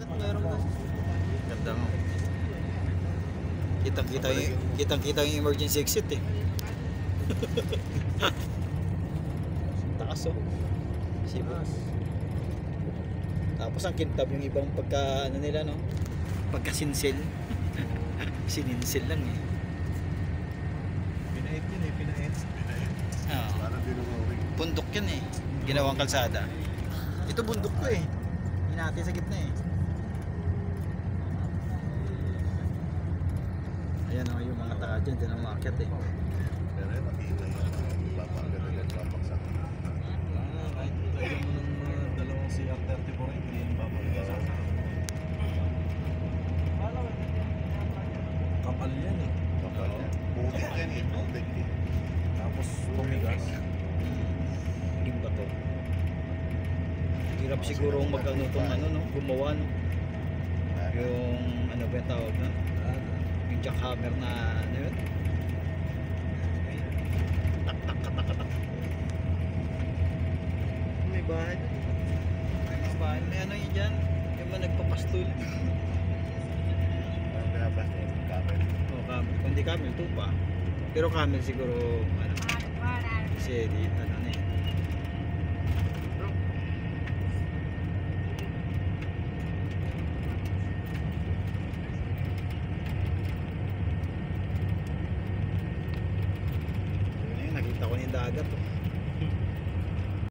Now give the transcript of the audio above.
dagat meron doon. Ganda nga. Kitang-kita yung emergency exit eh. Taas oh. Sibo. Tapos ang kintab yung ibang pagka ano nila no. Pagka sinsil. Sininsil lang eh. Pinahit yun eh, pinahit. Oo. Parang dinunguring. Bundok yan eh. Ginawang kalsada. Ito bundok ko eh. Hinati sa gitna eh. Ayan o yung mga taga dyan. Dyan ang market eh. Pero yun, matibay yung papagad nila papaksak. Kahit lagyan mo ng dalawang CR-34 hindi yung papagad sa kapal yan eh. Kapal yan. Butik yan eh, butik eh. Tapos tumigas. Yung bato. Hirap siguro magkano itong ano no, gumawa no. Yung ano ba yung tawag na? Yung jackhammer na ano yun? Tak. May bahay. May bahay. May ano yun dyan? Yung mga nagpapastol. Pinabas niya yung camel. Oo, camel. Kung di camel, tupa. Pero camel siguro ano. Kasi di ano na eh. Nakita ko yung dagat oh.